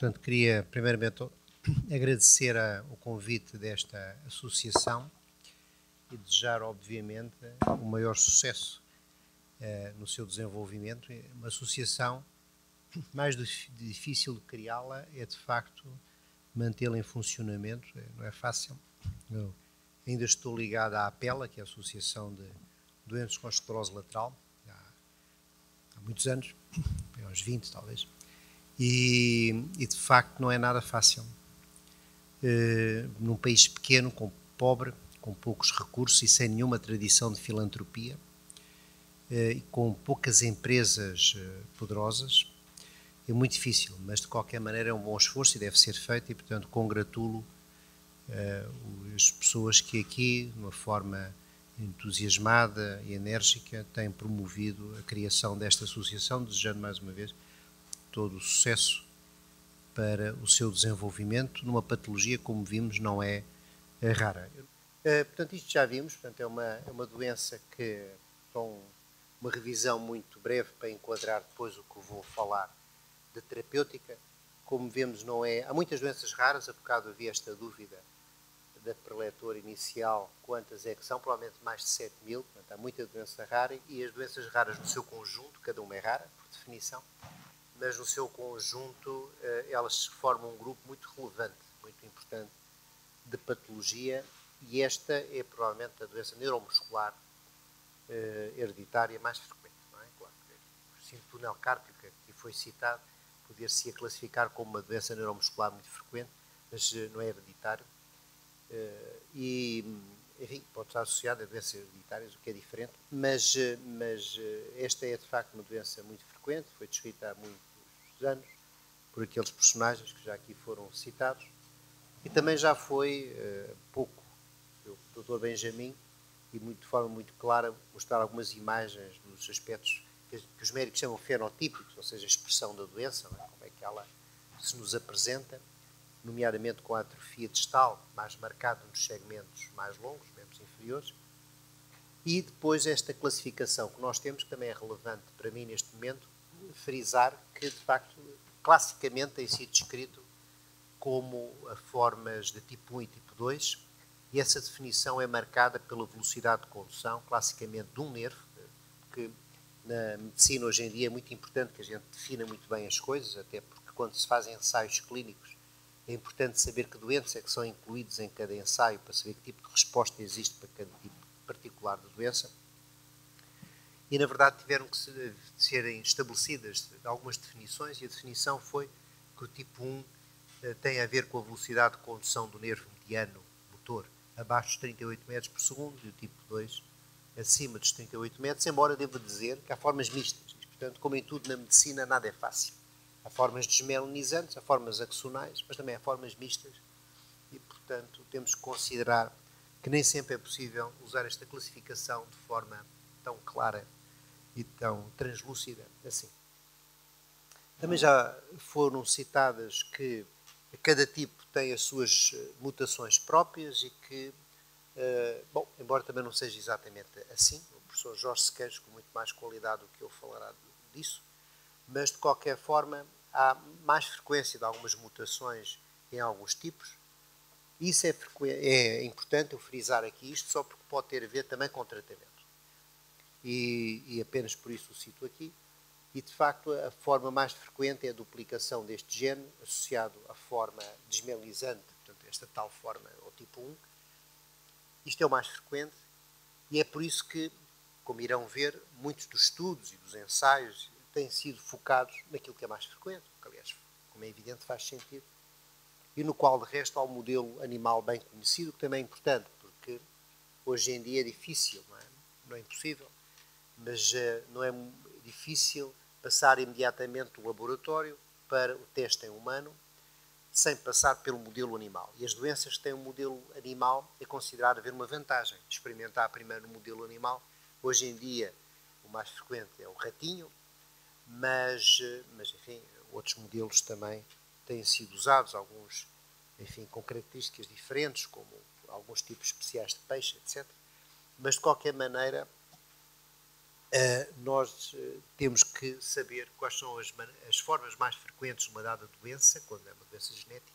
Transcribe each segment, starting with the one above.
Portanto, queria primeiramente agradecer o convite desta associação e desejar, obviamente, o maior sucesso no seu desenvolvimento. Uma associação, mais difícil de criá-la é, de facto, mantê-la em funcionamento. Não é fácil. Eu ainda estou ligado à APELA, que é a Associação de Doentes com Esclerose Lateral, há muitos anos, há uns 20 talvez, e de facto não é nada fácil. Num país pequeno, pobre, com poucos recursos e sem nenhuma tradição de filantropia, e com poucas empresas poderosas, é muito difícil, mas de qualquer maneira é um bom esforço e deve ser feito e, portanto, congratulo as pessoas que aqui, de uma forma entusiasmada e enérgica, têm promovido a criação desta associação, desejando mais uma vez todo o sucesso para o seu desenvolvimento numa patologia, como vimos, não é rara. Portanto, isto já vimos, portanto, é uma doença que, com uma revisão muito breve para enquadrar depois o que vou falar de terapêutica, como vemos, não é... Há muitas doenças raras, há bocado havia esta dúvida da preletora inicial, quantas é que são, provavelmente mais de 7.000, portanto, há muita doença rara, e as doenças raras no seu conjunto, cada uma é rara, por definição, mas no seu conjunto elas formam um grupo muito relevante, muito importante de patologia, e esta é provavelmente a doença neuromuscular hereditária mais frequente, não é? Claro que o síndrome do túnel cárpico, que foi citado, poder-se classificar como uma doença neuromuscular muito frequente, mas não é hereditário. E, enfim, pode estar associada a doenças hereditárias, o que é diferente, mas esta é de facto uma doença muito frequente, foi descrita há muitos anos por aqueles personagens que já aqui foram citados, e também já foi pouco pelo Dr. Benjamin, e de forma muito clara mostrar algumas imagens dos aspectos que os médicos chamam fenotípicos, ou seja, a expressão da doença, não é? Como é que ela se nos apresenta, nomeadamente com a atrofia distal, mais marcada nos segmentos mais longos, membros inferiores, e depois esta classificação que nós temos, que também é relevante para mim neste momento, frisar que, de facto, classicamente tem sido descrito como formas de tipo 1 e tipo 2, e essa definição é marcada pela velocidade de condução, classicamente de um nervo, que na medicina hoje em dia é muito importante que a gente defina muito bem as coisas, até porque quando se fazem ensaios clínicos é importante saber que doentes é que são incluídos em cada ensaio para saber que tipo de resposta existe para cada tipo particular de doença. E, na verdade, tiveram que serem estabelecidas algumas definições, e a definição foi que o tipo 1 tem a ver com a velocidade de condução do nervo mediano motor abaixo dos 38 metros por segundo e o tipo 2 acima dos 38 metros, embora devo dizer que há formas mistas. E, portanto, como em tudo na medicina, nada é fácil. Há formas desmelinizantes, há formas axonais, mas também há formas mistas e, portanto, temos que considerar que nem sempre é possível usar esta classificação de forma tão clara e tão translúcida assim. Também já foram citadas que cada tipo tem as suas mutações próprias e que, bom, embora também não seja exatamente assim, o professor Jorge Sequeiros, com muito mais qualidade do que eu, falará disso, mas de qualquer forma há mais frequência de algumas mutações em alguns tipos. Isso é importante eu frisar aqui isto, só porque pode ter a ver também com tratamento. E apenas por isso o cito aqui. E, de facto, a forma mais frequente é a duplicação deste gene associado à forma desmelizante, portanto, esta tal forma, ou tipo 1. Isto é o mais frequente e é por isso que, como irão ver, muitos dos estudos e dos ensaios têm sido focados naquilo que é mais frequente, que, aliás, como é evidente, faz sentido, e no qual, de resto, há um modelo animal bem conhecido, que também é importante, porque hoje em dia é difícil, não é impossível, mas não é difícil passar imediatamente do laboratório para o teste em humano, sem passar pelo modelo animal. E as doenças que têm um modelo animal é considerado haver uma vantagem de experimentar primeiro no modelo animal. Hoje em dia, o mais frequente é o ratinho, mas enfim, outros modelos também têm sido usados, alguns, enfim, com características diferentes, como alguns tipos especiais de peixe, etc. Mas, de qualquer maneira, nós temos que saber quais são as formas mais frequentes de uma dada doença, quando é uma doença genética,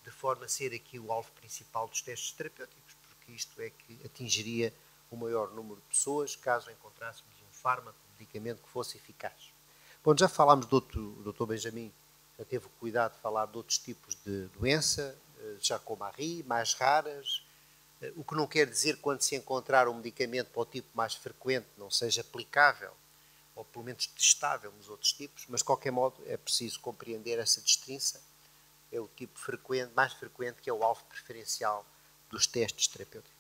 de forma a ser aqui o alvo principal dos testes terapêuticos, porque isto é que atingiria o maior número de pessoas caso encontrássemos um fármaco, um medicamento que fosse eficaz. Bom, já falámos o Dr. Benjamin já teve o cuidado de falar de outros tipos de doença, Charcot-Marie, mais raras, o que não quer dizer que quando se encontrar um medicamento para o tipo mais frequente não seja aplicável, ou pelo menos testável nos outros tipos, mas de qualquer modo é preciso compreender essa distinção. É o tipo frequente, mais frequente, que é o alvo preferencial dos testes terapêuticos.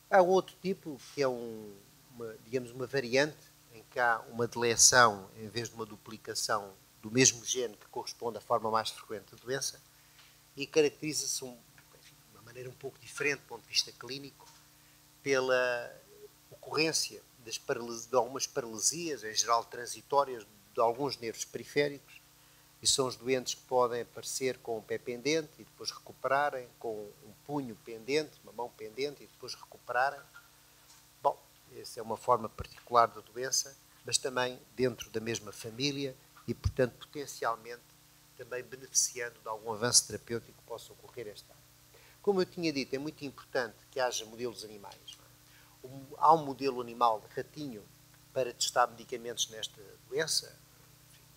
Há outro tipo, que é digamos, uma variante, em que há uma deleção, em vez de uma duplicação do mesmo gene que corresponde à forma mais frequente da doença, e caracteriza-se de uma maneira um pouco diferente do ponto de vista clínico, pela ocorrência de algumas paralisias, em geral transitórias, de alguns nervos periféricos, e são os doentes que podem aparecer com um pé pendente e depois recuperarem, com um punho pendente, uma mão pendente e depois recuperarem. Bom, essa é uma forma particular da doença, mas também dentro da mesma família e, portanto, potencialmente também beneficiando de algum avanço terapêutico que possa ocorrer esta área. Como eu tinha dito, é muito importante que haja modelos animais. Há um modelo animal de ratinho para testar medicamentos nesta doença,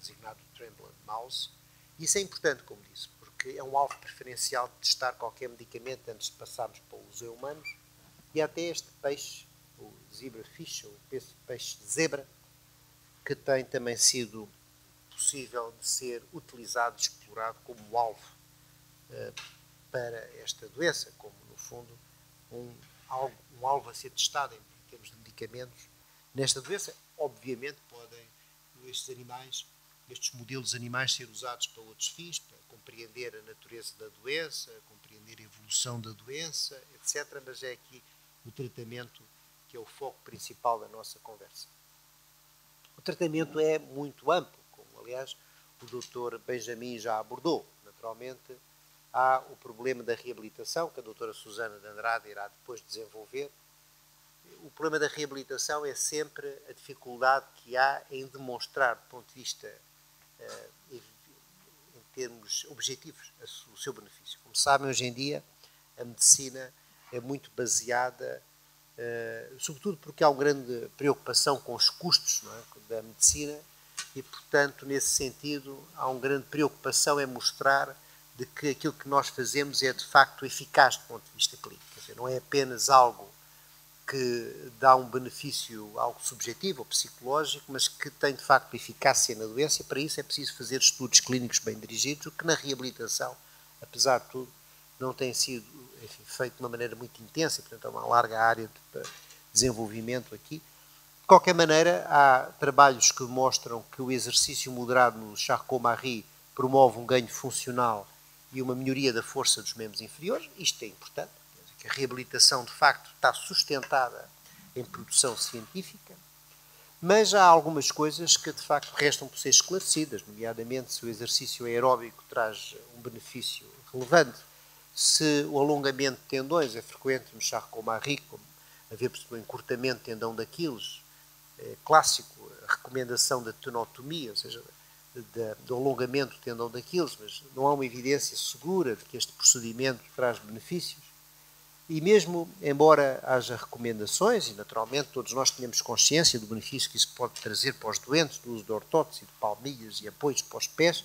designado Tremblant Mouse. Isso é importante, como disse, porque é um alvo preferencial de testar qualquer medicamento antes de passarmos para os humanos. E até este peixe, o zebrafish, ou peixe de zebra, que tem também sido possível de ser utilizado, explorado como alvo para esta doença, como, no fundo, um alvo a ser testado em termos de medicamentos nesta doença. Obviamente podem estes modelos animais ser usados para outros fins, para compreender a natureza da doença, compreender a evolução da doença, etc. Mas é aqui o tratamento que é o foco principal da nossa conversa. O tratamento é muito amplo, como aliás o Dr. Benjamin já abordou. Naturalmente há o problema da reabilitação, que a doutora Susana de Andrade irá depois desenvolver. O problema da reabilitação é sempre a dificuldade que há em demonstrar, do ponto de vista em termos objetivos, o seu benefício. Como sabem, hoje em dia a medicina é muito baseada, sobretudo porque há uma grande preocupação com os custos, não é, da medicina e, portanto, nesse sentido, há uma grande preocupação em mostrar de que aquilo que nós fazemos é de facto eficaz do ponto de vista clínico. Quer dizer, não é apenas algo que dá um benefício, algo subjetivo ou psicológico, mas que tem de facto eficácia na doença, e para isso é preciso fazer estudos clínicos bem dirigidos, o que na reabilitação, apesar de tudo, não tem sido, enfim, feito de uma maneira muito intensa, e portanto há uma larga área de desenvolvimento aqui. De qualquer maneira, há trabalhos que mostram que o exercício moderado no Charcot-Marie promove um ganho funcional e uma melhoria da força dos membros inferiores. Isto é importante, que a reabilitação de facto está sustentada em produção científica, mas há algumas coisas que de facto restam por ser esclarecidas, nomeadamente se o exercício aeróbico traz um benefício relevante, se o alongamento de tendões é frequente no Charcot-Marie, como haver, por exemplo, encurtamento de tendão de Aquiles, clássico, a recomendação da tenotomia, ou seja, do alongamento do tendão de Aquiles, mas não há uma evidência segura de que este procedimento traz benefícios. E mesmo, embora haja recomendações, e naturalmente todos nós tenhamos consciência do benefício que isso pode trazer para os doentes, do uso de ortótese, de palmilhas e apoios para os pés,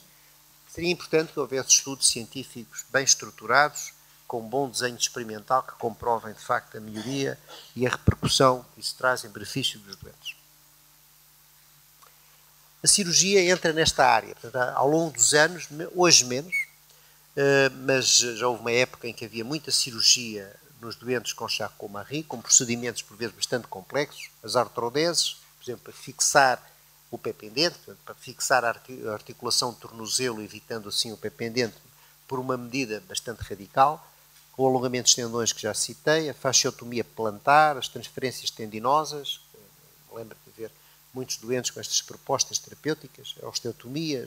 seria importante que houvesse estudos científicos bem estruturados, com um bom desenho experimental, que comprovem de facto a melhoria e a repercussão que isso traz em benefício dos doentes. A cirurgia entra nesta área, portanto, ao longo dos anos, hoje menos, mas já houve uma época em que havia muita cirurgia nos doentes com Charcot-Marie, com procedimentos por vezes bastante complexos, as artrodeses, por exemplo, para fixar o pé pendente, portanto, para fixar a articulação do tornozelo, evitando assim o pé pendente, por uma medida bastante radical, o alongamento dos tendões que já citei, a fasciotomia plantar, as transferências tendinosas, lembro de ver muitos doentes com estas propostas terapêuticas, a osteotomia,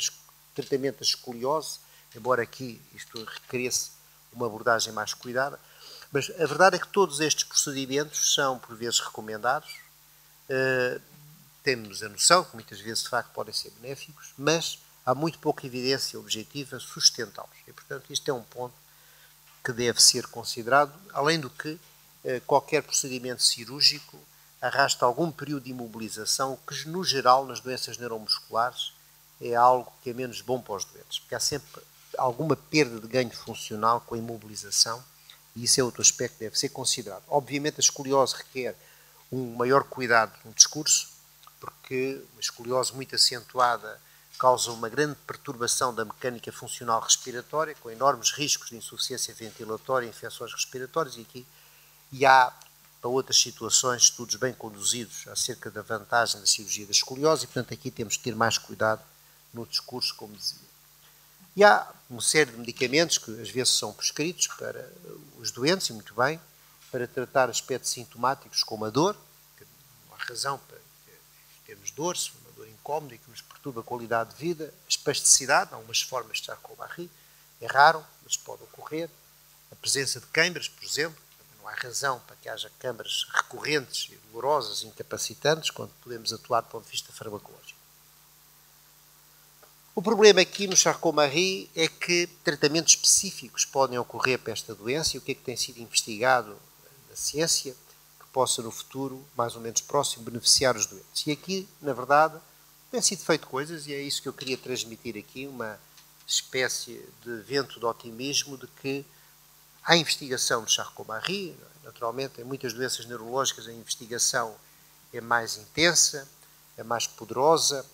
tratamento da escoliose, embora aqui isto requeresse uma abordagem mais cuidada. Mas a verdade é que todos estes procedimentos são, por vezes, recomendados. Temos a noção que muitas vezes, de facto, podem ser benéficos, mas há muito pouca evidência objetiva sustentá-los. E, portanto, isto é um ponto que deve ser considerado, além do que qualquer procedimento cirúrgico arrasta algum período de imobilização, o que, no geral, nas doenças neuromusculares, é algo que é menos bom para os doentes, porque há sempre alguma perda de ganho funcional com a imobilização, e isso é outro aspecto que deve ser considerado. Obviamente, a escoliose requer um maior cuidado no discurso, porque a escoliose muito acentuada causa uma grande perturbação da mecânica funcional respiratória, com enormes riscos de insuficiência ventilatória e infecções respiratórias, e há, para outras situações, estudos bem conduzidos acerca da vantagem da cirurgia da escoliose, e, portanto, aqui temos que ter mais cuidado no discurso, como dizia. E há uma série de medicamentos que às vezes são prescritos para os doentes, e muito bem, para tratar aspectos sintomáticos como a dor, que não há razão para termos dor, se for uma dor incómoda e que nos perturba a qualidade de vida. A espasticidade, há algumas formas de Charcot-Marie, é raro, mas pode ocorrer. A presença de câimbras, por exemplo, não há razão para que haja câimbras recorrentes, dolorosas, incapacitantes, quando podemos atuar do ponto de vista farmacológico. O problema aqui no Charcot-Marie é que tratamentos específicos podem ocorrer para esta doença, e o que é que tem sido investigado na ciência que possa no futuro, mais ou menos próximo, beneficiar os doentes. E aqui, na verdade, tem sido feito coisas, e é isso que eu queria transmitir aqui, uma espécie de vento de otimismo de que há investigação de Charcot-Marie. Naturalmente, em muitas doenças neurológicas a investigação é mais intensa, é mais poderosa,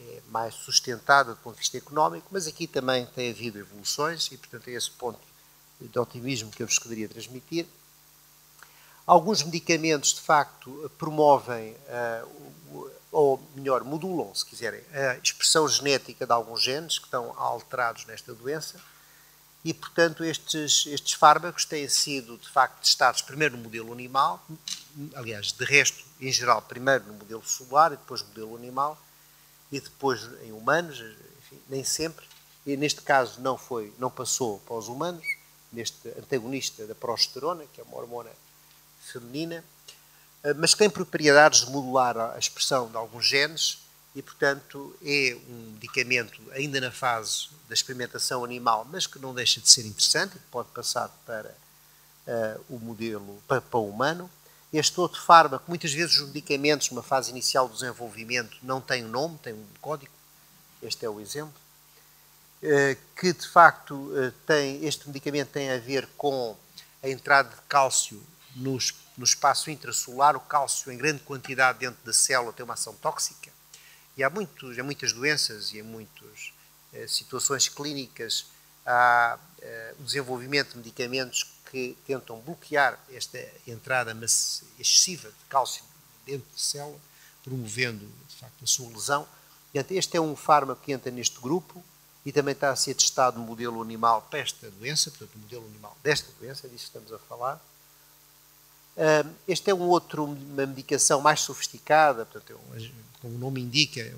é mais sustentada do ponto de vista económico, mas aqui também tem havido evoluções e, portanto, é esse ponto de otimismo que eu vos queria transmitir. Alguns medicamentos, de facto, promovem, ou melhor, modulam, se quiserem, a expressão genética de alguns genes que estão alterados nesta doença e, portanto, estes fármacos têm sido, de facto, testados primeiro no modelo animal, aliás, de resto, em geral, primeiro no modelo celular e depois no modelo animal, e depois em humanos, enfim, nem sempre, e neste caso não passou para os humanos, neste antagonista da progesterona, que é uma hormona feminina, mas que tem propriedades de modular a expressão de alguns genes e, portanto, é um medicamento ainda na fase da experimentação animal, mas que não deixa de ser interessante e que pode passar para o modelo, para o humano. Este outro fármaco, muitas vezes os medicamentos, numa fase inicial do desenvolvimento, não têm um nome, têm um código. Este é o exemplo. Que, de facto, este medicamento tem a ver com a entrada de cálcio no espaço intracelular. O cálcio, em grande quantidade dentro da célula, tem uma ação tóxica. E há muitas doenças e em muitas situações clínicas há o desenvolvimento de medicamentos que tentam bloquear esta entrada excessiva de cálcio dentro da célula, promovendo, de facto, a sua lesão. Portanto, este é um fármaco que entra neste grupo e também está a ser testado no modelo animal para esta doença, portanto, no modelo animal desta doença, é disso que estamos a falar. Este é uma medicação mais sofisticada, portanto, como o nome indica, é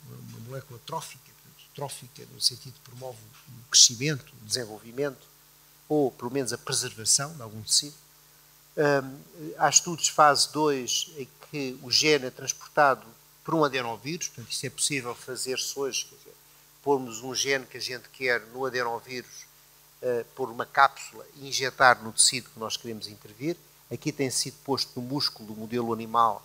uma molécula trófica no sentido de promove o crescimento, o desenvolvimento, ou pelo menos a preservação de algum tecido. Há estudos de fase 2 em que o gene é transportado por um adenovírus, portanto, isso é possível fazer-se hoje, quer dizer, pormos um gene que a gente quer no adenovírus, pôr uma cápsula e injetar no tecido que nós queremos intervir. Aqui tem sido posto no músculo do modelo animal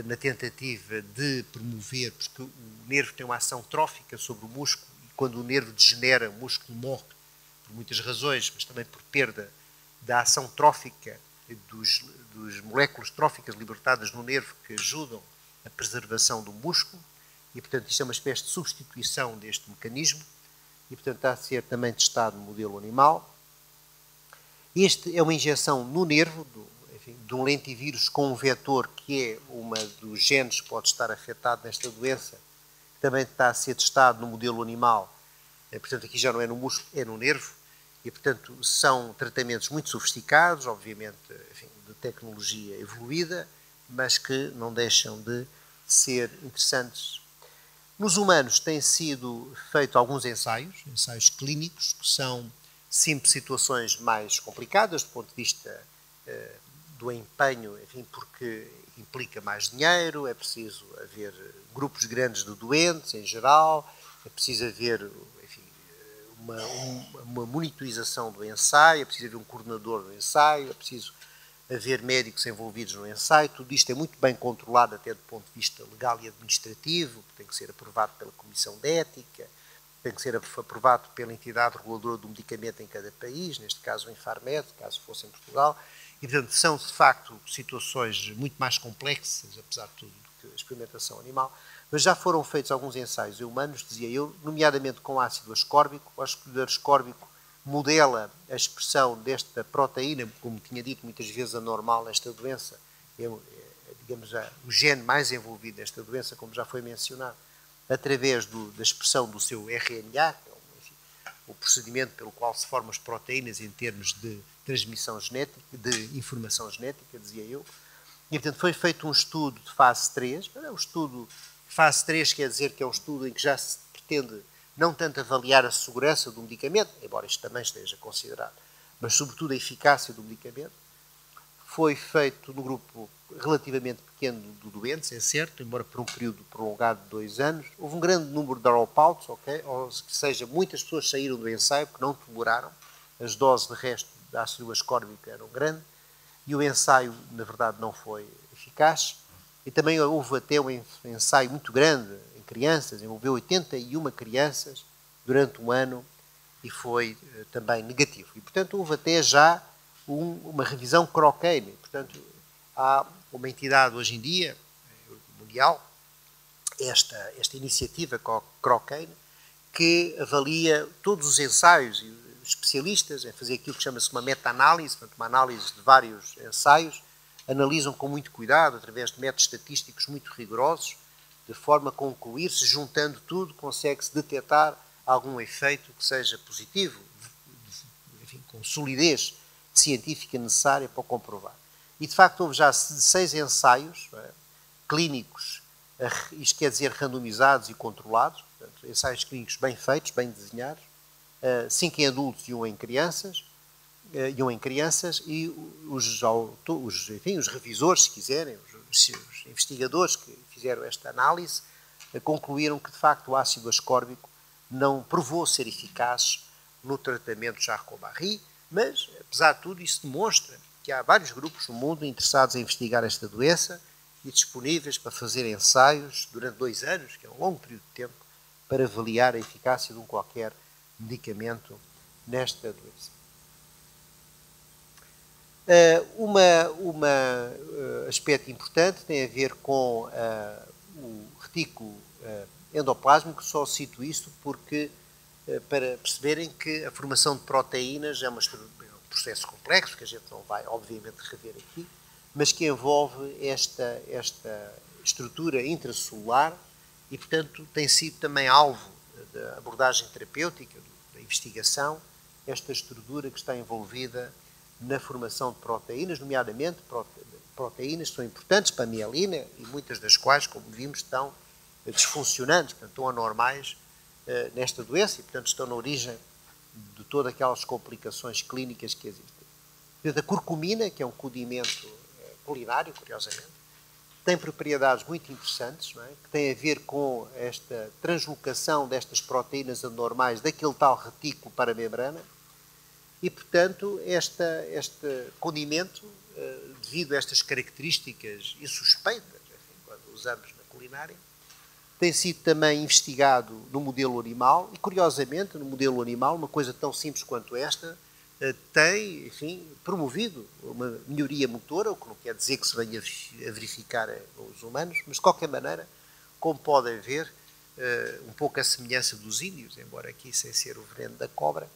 na tentativa de promover, porque o nervo tem uma ação trófica sobre o músculo e quando o nervo degenera, o músculo morre por muitas razões, mas também por perda da ação trófica dos moléculas tróficas libertadas no nervo que ajudam a preservação do músculo e, portanto, isto é uma espécie de substituição deste mecanismo e, portanto, está a ser também testado no modelo animal. Este é uma injeção no nervo de um lentivírus com um vetor que é uma dos genes que pode estar afetado nesta doença, que também está a ser testado no modelo animal. Portanto, aqui já não é no músculo, é no nervo. E, portanto, são tratamentos muito sofisticados, obviamente, enfim, de tecnologia evoluída, mas que não deixam de ser interessantes. Nos humanos têm sido feitos alguns ensaios clínicos, que são sempre situações mais complicadas do ponto de vista do empenho, enfim, porque implica mais dinheiro, é preciso haver grupos grandes de doentes em geral, é preciso haver, enfim, uma monitorização do ensaio, é preciso haver um coordenador do ensaio, é preciso haver médicos envolvidos no ensaio. Tudo isto é muito bem controlado até do ponto de vista legal e administrativo, tem que ser aprovado pela Comissão de Ética, tem que ser aprovado pela entidade reguladora do medicamento em cada país, neste caso o Infarmed, caso fosse em Portugal, e portanto são de facto situações muito mais complexas, apesar de tudo, do que a experimentação animal, mas já foram feitos alguns ensaios em humanos, dizia eu, nomeadamente com ácido ascórbico. O ácido ascórbico modela a expressão desta proteína, como tinha dito muitas vezes anormal nesta doença, digamos, o gene mais envolvido nesta doença, como já foi mencionado, através da expressão do seu RNA, que é o procedimento pelo qual se formam as proteínas em termos de transmissão genética, de informação genética, dizia eu. E, portanto, foi feito um estudo de fase 3. Um estudo de fase 3 quer dizer que é um estudo em que já se pretende não tanto avaliar a segurança do medicamento, embora isto também esteja considerado, mas sobretudo a eficácia do medicamento. Foi feito no grupo relativamente pequeno de doentes, é certo, embora por um período prolongado de 2 anos. Houve um grande número de dropouts, ou seja, muitas pessoas saíram do ensaio porque não toleraram. As doses de resto de ácido ascórbico eram grandes e o ensaio, na verdade, não foi eficaz. E também houve até um ensaio muito grande em crianças, envolveu 81 crianças durante um ano e foi também negativo. E, portanto, houve até já uma revisão Cochrane. Portanto, há uma entidade hoje em dia, mundial, esta iniciativa Cochrane, que avalia todos os ensaios, e os especialistas em fazer aquilo que chama-se uma meta-análise, portanto, uma análise de vários ensaios, analisam com muito cuidado, através de métodos estatísticos muito rigorosos, de forma a concluir, se juntando tudo, consegue-se detectar algum efeito que seja positivo, enfim, com solidez científica necessária para o comprovar. E, de facto, houve já 6 ensaios clínicos, isto quer dizer randomizados e controlados, portanto, ensaios clínicos bem feitos, bem desenhados, 5 em adultos e 1 em crianças, e os revisores, se quiserem, os investigadores que fizeram esta análise, concluíram que, de facto, o ácido ascórbico não provou ser eficaz no tratamento de Charcot-Marie, mas, apesar de tudo, isso demonstra que há vários grupos no mundo interessados em investigar esta doença e disponíveis para fazer ensaios durante 2 anos, que é um longo período de tempo, para avaliar a eficácia de um qualquer medicamento nesta doença. Aspecto importante tem a ver com o retículo endoplásmico. Só cito isto porque, para perceberem que a formação de proteínas é um processo complexo, que a gente não vai, obviamente, rever aqui, mas que envolve esta estrutura intracelular e, portanto, tem sido também alvo da abordagem terapêutica, da investigação, esta estrutura que está envolvida na formação de proteínas, nomeadamente proteínas que são importantes para a mielina e muitas das quais, como vimos, estão disfuncionantes, portanto, estão anormais nesta doença e, portanto, estão na origem de todas aquelas complicações clínicas que existem. Portanto, a curcumina, que é um condimento culinário, curiosamente, tem propriedades muito interessantes, não é? Que tem a ver com esta translocação destas proteínas anormais daquele tal retículo para a membrana e, portanto, este condimento, devido a estas características insuspeitas, enfim, quando usamos na culinária, tem sido também investigado no modelo animal e, curiosamente, no modelo animal, uma coisa tão simples quanto esta, tem, enfim, promovido uma melhoria motora, o que não quer dizer que se venha a verificar nos humanos, mas, de qualquer maneira, como podem ver, um pouco a semelhança dos índios, embora aqui sem ser o veneno da cobra,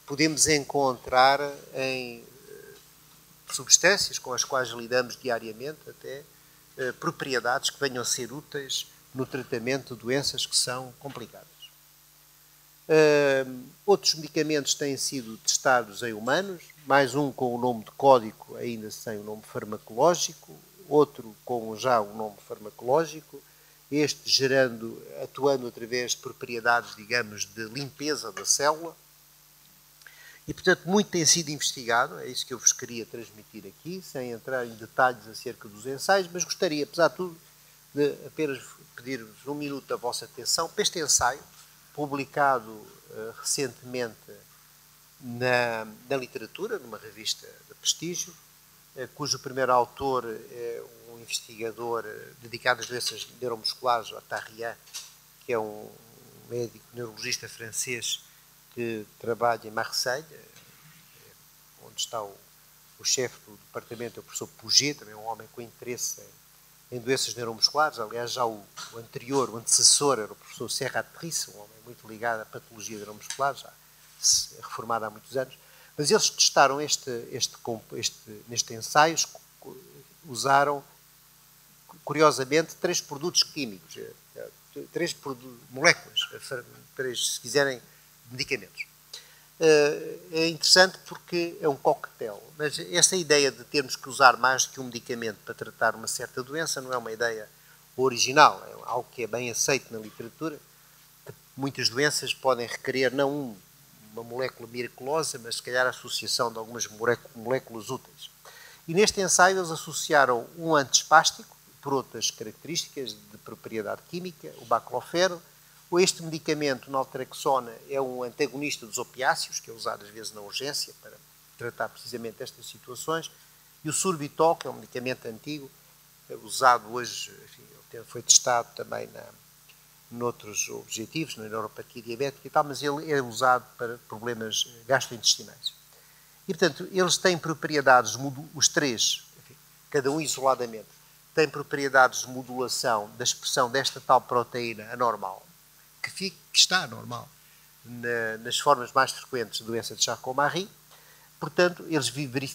podemos encontrar em substâncias com as quais lidamos diariamente até propriedades que venham a ser úteis no tratamento de doenças que são complicadas. Outros medicamentos têm sido testados em humanos, mais um com o nome de código ainda sem o nome farmacológico, outro com já o nome farmacológico, este atuando através de propriedades, digamos, de limpeza da célula. E, portanto, muito tem sido investigado, é isso que eu vos queria transmitir aqui, sem entrar em detalhes acerca dos ensaios, mas gostaria, apesar de tudo, de apenas pedir-vos um minuto da vossa atenção para este ensaio, publicado recentemente na literatura, numa revista de prestígio, cujo primeiro autor é um investigador dedicado às doenças neuromusculares, Otarrian, que é um médico neurologista francês que trabalha em Marseille, onde está o chefe do departamento, é o professor Pouget, também um homem com interesse em doenças neuromusculares. Aliás, já o anterior, o antecessor, era o professor Serrat Trice, um homem muito ligado à patologia neuromuscular, já reformado há muitos anos. Mas eles testaram neste ensaio, usaram, curiosamente, 3 produtos químicos, 3 moléculas, se quiserem, medicamentos. É interessante porque é um coquetel, mas essa ideia de termos que usar mais do que um medicamento para tratar uma certa doença não é uma ideia original, é algo que é bem aceito na literatura. Muitas doenças podem requerer não uma molécula miraculosa, mas se calhar a associação de algumas moléculas úteis. E neste ensaio eles associaram um antispástico, por outras características de propriedade química, o baclofero. Este medicamento, naltrexona, é um antagonista dos opiáceos, que é usado às vezes na urgência para tratar precisamente estas situações. E o sorbitol, que é um medicamento antigo, usado hoje, enfim, foi testado também noutros objetivos, na neuropatia diabética e tal, mas ele é usado para problemas gastrointestinais. E, portanto, eles têm propriedades, os 3, enfim, cada um isoladamente, têm propriedades de modulação da expressão desta tal proteína anormal, que está anormal nas formas mais frequentes de doença de Charcot-Marie. Portanto, eles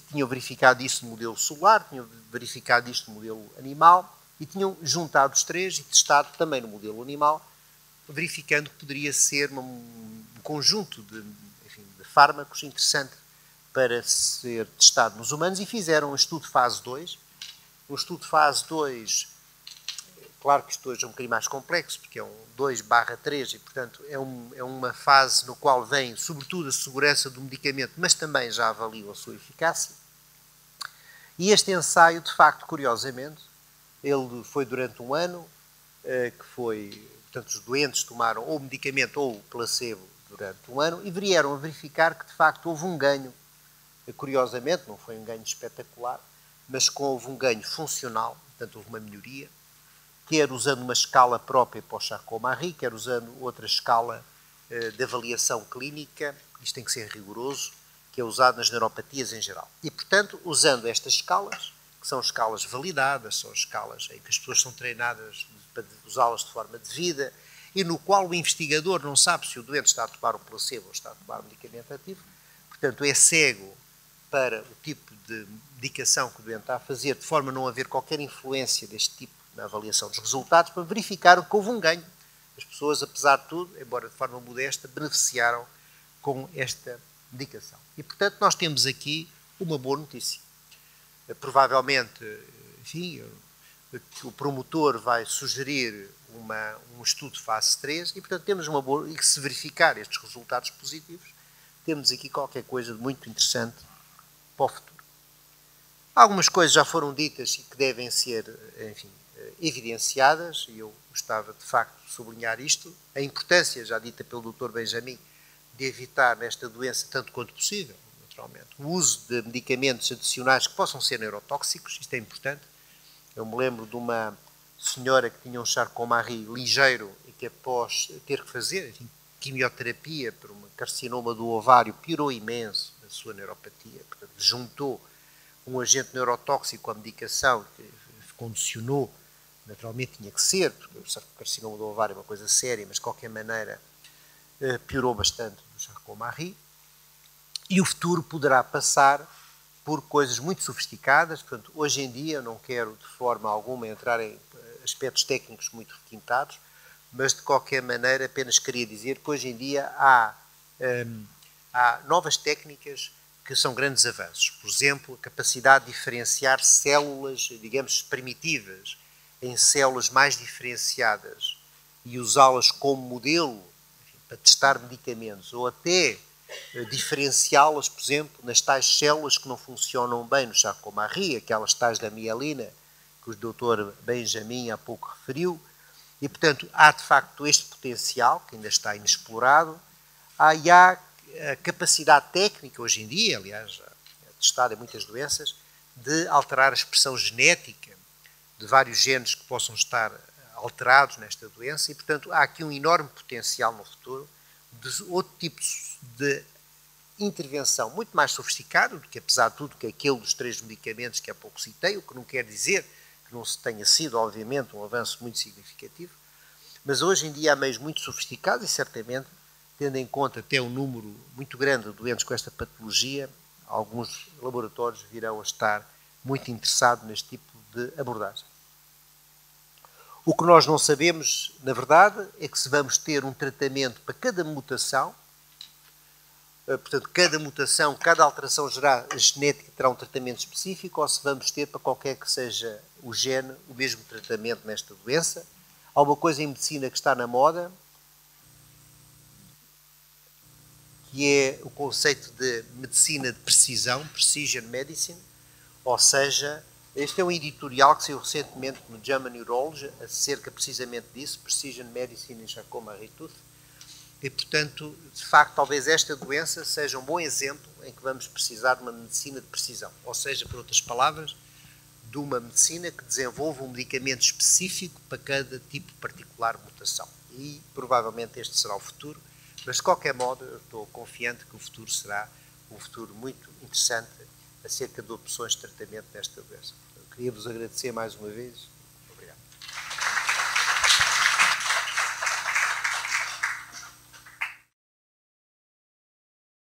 tinham verificado isso no modelo celular, tinham verificado isto no modelo animal e tinham juntado os 3 e testado também no modelo animal, verificando que poderia ser um conjunto de fármacos interessante para ser testado nos humanos, e fizeram um estudo de fase 2. Um estudo de fase 2, claro que isto hoje é um bocadinho mais complexo, porque é um 2/3 e, portanto, é uma fase no qual vem, sobretudo, a segurança do medicamento, mas também já avaliam a sua eficácia. E este ensaio, de facto, curiosamente, ele foi durante um ano, que foi, portanto, os doentes tomaram ou o medicamento ou o placebo durante um ano e vieram a verificar que, de facto, houve um ganho, curiosamente, não foi um ganho espetacular, mas houve um ganho funcional, portanto, houve uma melhoria, quer usando uma escala própria para o Charcot-Marie, quer usando outra escala de avaliação clínica, isto tem que ser rigoroso, que é usado nas neuropatias em geral. E, portanto, usando estas escalas, que são escalas validadas, são escalas em que as pessoas são treinadas para usá-las de forma devida, e no qual o investigador não sabe se o doente está a tomar um placebo ou está a tomar um medicamento ativo, portanto, é cego para o tipo de medicação que o doente está a fazer, de forma a não haver qualquer influência deste tipo na avaliação dos resultados, para verificar que houve um ganho. As pessoas, apesar de tudo, embora de forma modesta, beneficiaram com esta medicação. E, portanto, nós temos aqui uma boa notícia. Provavelmente, enfim, o promotor vai sugerir um estudo de fase 3 e, portanto, temos uma boa... E que se verificar estes resultados positivos, temos aqui qualquer coisa de muito interessante para o futuro. Algumas coisas já foram ditas e que devem ser, enfim, evidenciadas, e eu gostava de facto de sublinhar isto, a importância, já dita pelo Dr. Benjamin, de evitar nesta doença, tanto quanto possível, naturalmente, o uso de medicamentos adicionais que possam ser neurotóxicos, isto é importante. Eu me lembro de uma senhora que tinha um Charcot-Marie ligeiro e que após ter que fazer, enfim, quimioterapia por um carcinoma do ovário, piorou imenso a sua neuropatia, portanto, juntou um agente neurotóxico à medicação que condicionou, naturalmente tinha que ser, porque o carcinoma do ovário é uma coisa séria, mas de qualquer maneira piorou bastante do Charcot-Marie. E o futuro poderá passar por coisas muito sofisticadas. Portanto, hoje em dia, eu não quero de forma alguma entrar em aspectos técnicos muito requintados, mas de qualquer maneira apenas queria dizer que hoje em dia há novas técnicas que são grandes avanços. Por exemplo, a capacidade de diferenciar células, digamos, primitivas em células mais diferenciadas e usá-las como modelo, enfim, para testar medicamentos, ou até diferenciá-las, por exemplo, nas tais células que não funcionam bem no Charcot-Marie, aquelas tais da mielina, que o Dr. Benjamin há pouco referiu, e, portanto, há de facto este potencial, que ainda está inexplorado, e há a capacidade técnica, hoje em dia, aliás, é testada em muitas doenças, de alterar a expressão genética de vários genes que possam estar alterados nesta doença, e, portanto, há aqui um enorme potencial no futuro de outro tipo de intervenção muito mais sofisticado do que, apesar de tudo, que aquele dos 3 medicamentos que há pouco citei, o que não quer dizer que não se tenha sido, obviamente, um avanço muito significativo, mas hoje em dia há meios muito sofisticados e, certamente, tendo em conta até um número muito grande de doentes com esta patologia, alguns laboratórios virão a estar muito interessados neste tipo de abordagem. O que nós não sabemos, na verdade, é que se vamos ter um tratamento para cada mutação, portanto, cada mutação, cada alteração genética terá um tratamento específico, ou se vamos ter, para qualquer que seja o gene, o mesmo tratamento nesta doença. Há uma coisa em medicina que está na moda, que é o conceito de medicina de precisão, Precision Medicine, ou seja, este é um editorial que saiu recentemente no JAMA Neurology, acerca precisamente disso, Precision Medicine em Charcot-Marie Tooth, e, portanto, de facto, talvez esta doença seja um bom exemplo em que vamos precisar de uma medicina de precisão, ou seja, por outras palavras, de uma medicina que desenvolva um medicamento específico para cada tipo particular de mutação. E, provavelmente, este será o futuro, mas, de qualquer modo, eu estou confiante que o futuro será um futuro muito interessante acerca de opções de tratamento desta doença. Queria-vos agradecer mais uma vez